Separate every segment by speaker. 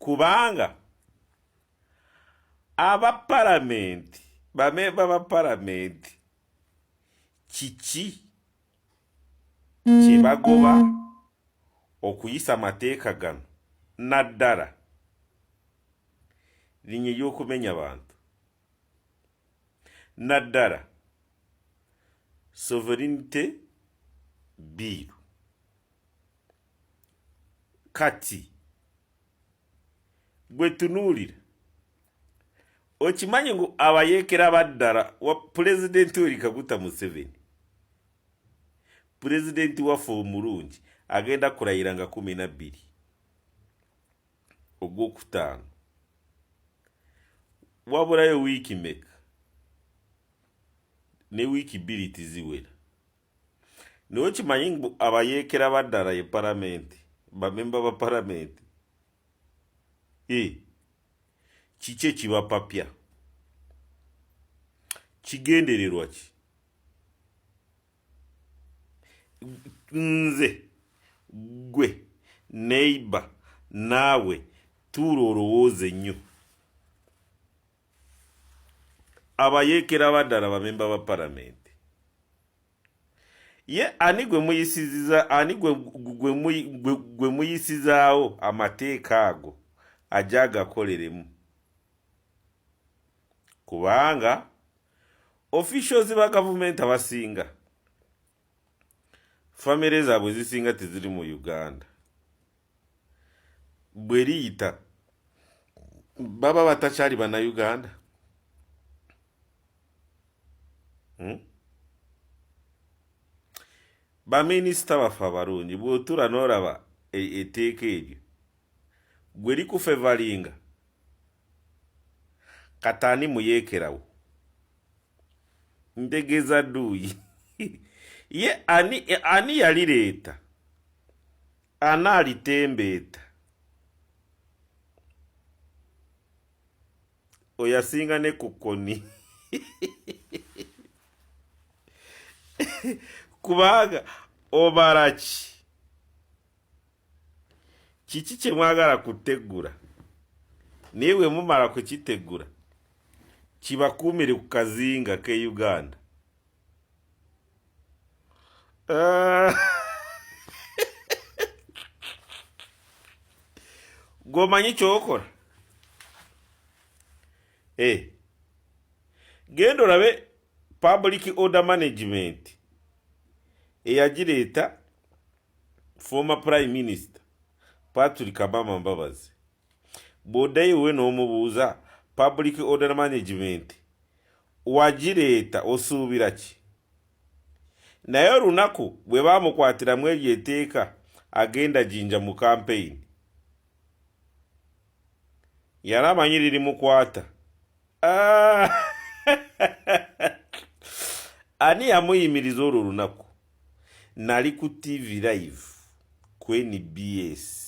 Speaker 1: kubanga Parliament, bamemba ba Parliament kiki kibagoba okuyisa amateeka gano naddala linye y'okumenya abantu naddala sovereignty bill. Kati gwe tunuulira okimanyi ngu Abayekera Abadala wa pulezidenti oli Kaguta Museveni, pulezidenti waffe omulungi agenda kulayira nga 12 Ogwokutaano, wabulayo wiiki meka ne wiiki 2 tiziwera. Naye okimanyi ngu Abayekera Abadala ye Parliament, bamemba ba Parliament kiki ekibapapya kigendererwa ki? Nze gwe neighbor naawe tuula olowooze nnyo. Abayekera Abadala bamemba ba Parliament ye ani gwe muyisiza, ani gwe muyisizaawo amateeka ago ajja agakoleremu, kubanga officials ba government abasinga family zaabwe zisinga teziri mu Uganda. Bwe liyita baba batakyali bana Uganda. Baminisita baffe abalungi bw'otuula n'olaba etteeka eryo gwe likufevalinga kataani muyekerawo ntegeeza dduuyi ye ani yalireeta anaalitembeeta oyasinga ne ku kkoni kubanga obala kiki kye mwagala kuteggula naye bwe mumala kukiteggula kibakuumire ku kazinga ke Uganda. Gwomanyi kyokola? Genda olabe public order management eyagireeta former prime minister Patrick Abama Mbabazi. Bw'oddayo we n'omubuuza public order management wagireeta osuubira ki? Naye olunaku bwe baamukwatiramu eryo etteeka agenda jinja mu campaign yali amanyi lirimukwata. Ani yamuyimiriza olwo olunaku? Nali ku TV live ku NBS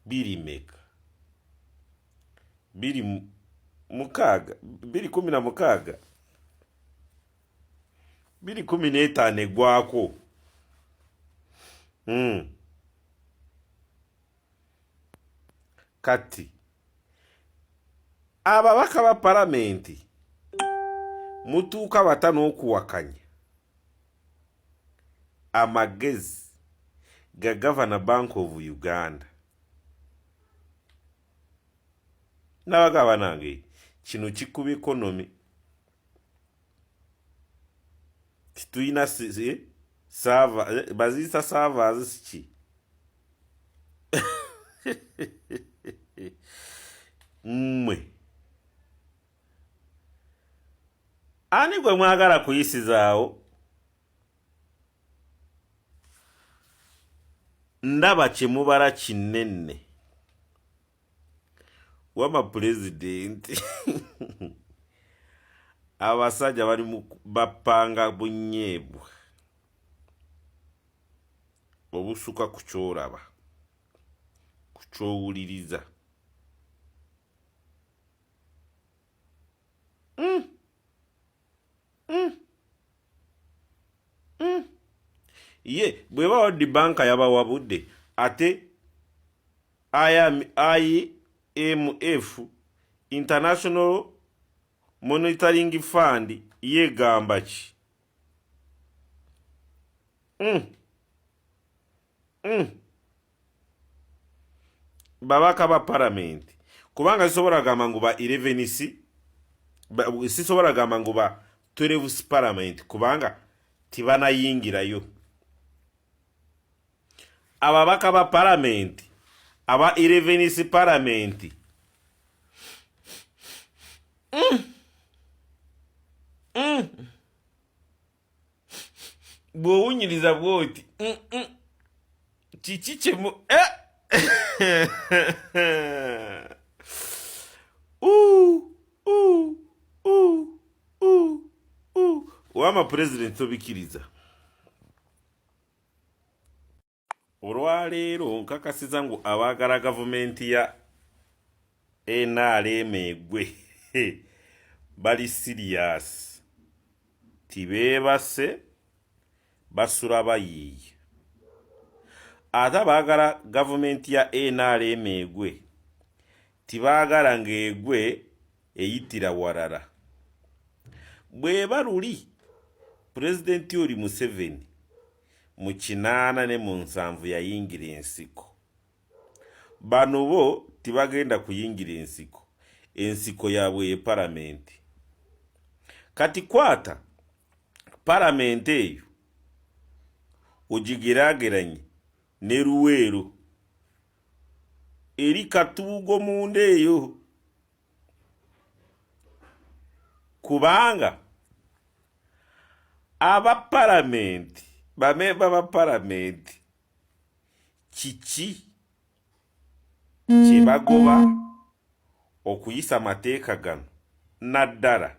Speaker 1: 2015 egwako. Kati ababaka ba Parliament mutuuka batano okuwakanya amagezi ga Governor Bank of Uganda. Nabagaba nange kino kikuba economy. Tituyina server bazisa servers ki mwe ani gwe mwagala kuyisizaawo? Ndaba kyemubala kinene wama pulezidenti abasajja bali bapanga bunyeebwa obusuka ku kyolaba ku kyowuliriza. Ye bwe bawa di banka yabawabudde ate IMF International Monitoring Fund yegamba ki? Babaka ba Parliament kubanga sisobola gamba ngu ba 11 sisobola gamba ngu ba 12 Parliament kubanga tibanayingirayo. Ababaka ba Parliament aba 11 Parliament bwowunyiriza bwoti kiki kyemu wama president obikiriza. Olwaleero nkakasiza ngu abaagala gavumenti ya NRM egwe bali serious, tibeebase basula bayiiye. Ate abaagala gavumenti ya NRM egwe tibaagala ng'egwe eyitira walala. Bweba luli pulezidenti oli Museveni mu 8 ne mu 7 yayingira ensiko. Bano bo tibagenda kuyingira ensiko. Ensiko yaabwe ye Palamenti. Kati kwata Palamenti eyo ogigerageranye ne Luweero eri Katuugo munda eyo, kubanga aba Palamenti bamemba ba Palamenti kiki kye bagoba okuyisa amateeka gano naddala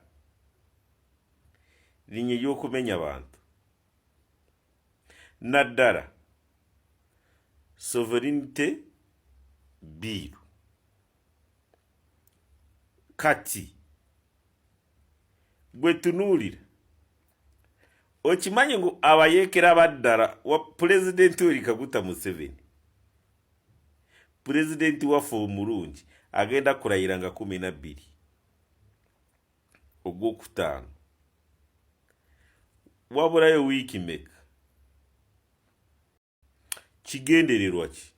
Speaker 1: linnya y'okumenya bantu, naddala sovereignty bill. Kati gwe tunuulira okimanyi ngu Abayekera baddala wa pulezidenti oli Kaguta Museveni, pulezidenti waffe omulungi agenda kulayira nga 12 Ogwokutaano, wabulayo wiiki meka. Kigendererwa ki?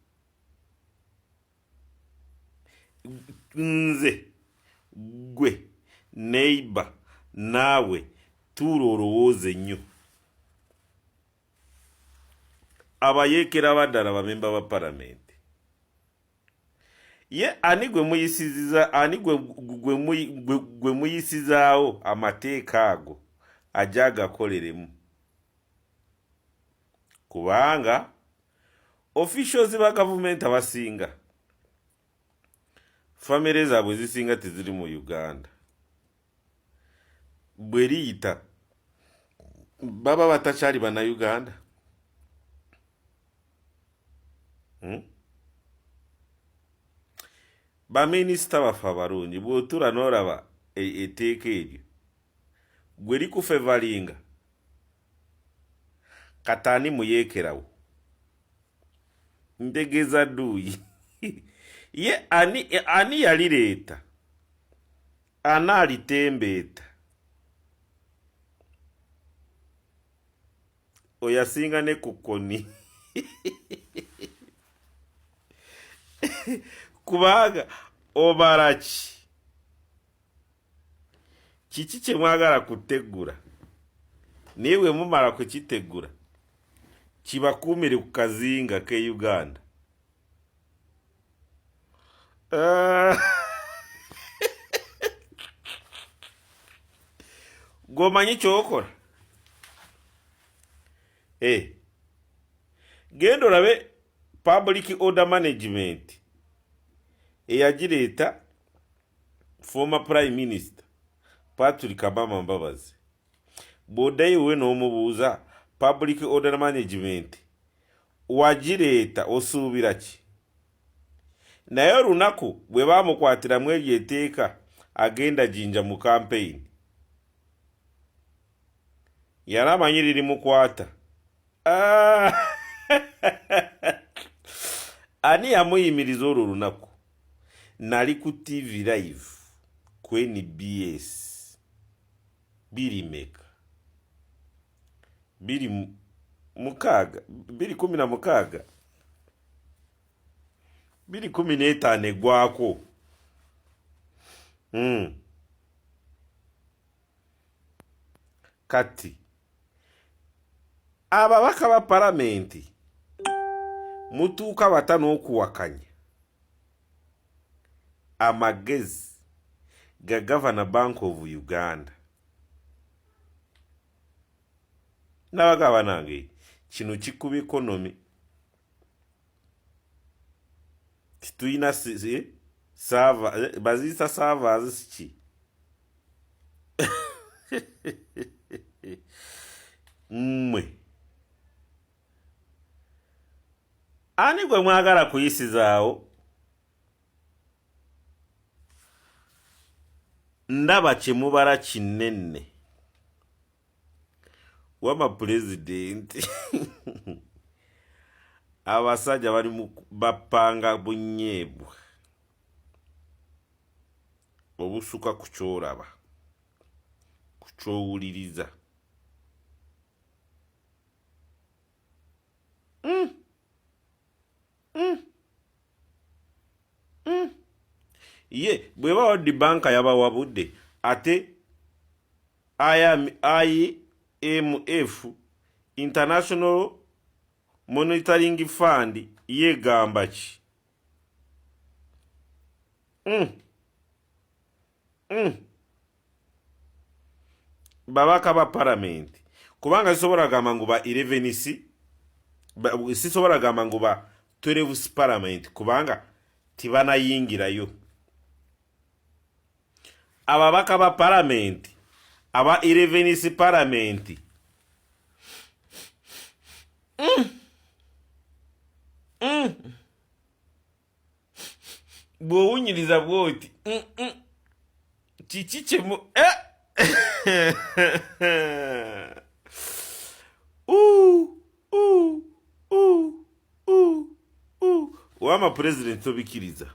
Speaker 1: Nze gwe neighbor naawe tuula olowooze nnyo. Abayekera baddala bamemba ba Palamenti. Ye ani gwe muyisiza, ani gwe muyisizaawo amateeka ago ajja agakoleremu? Kubanga officials ba gavumenti abasinga famire zaabwe zisinga teziri mu Uganda. Bwe liyita baba batakyali bannayuganda. Baminisita baffe abalungi bw'otuula n'olaba etteeka eryo gwe likufevalinga kataani muyekerawo ntegeeza dduuyi ye ani yalireeta anaalitembeeta oyasinga ne ku kkoni kubanga obala kiki kye mwagala kuteggula naye bwe mumala kukiteggula kibakuumire ku kazinga k'e Uganda. Gwomanyi kyokola? Genda olabe public order management eyagireeta former prime minister Patrick Abama Mbabazi. Bw'oddayo we n'omubuuza public order management wagireeta osuubira ki? Naye olunaku bwe baamukwatiramu eryo etteeka agenda jinja mu campaign yali amanyi lirimukwata. ani yamuyimiriza olwo olunaku nali ku TV live ku NBS 2 2015 egwako. Kati ababaka ba palamenti mutuuka batano okuwakanya amagezi ga Governor Bank of Uganda. Nabagaba nange kino kikuba economy. Tituyina server bazisa servers siki. Ani gwe mwagala kuyisizaawo? Ndaba kyemubala kinene. Wama president abasajja bali bapanga bunyeebwa obusuka ku kyolaba ku kyowuliriza. Ye bweba World Bank yabawabudde ate IMF International Monitoring Fund yegamba ki? Babaka ba paramenti kubanga sisobola gamba ngu ba 11 sisobola gamba ngu ba 12 paramenti kubanga tibanayingirayo. Ababaka ba paramenti aba 11 paramenti bwowunyiriza bwoti kiki kyemu wama president tobikiriza.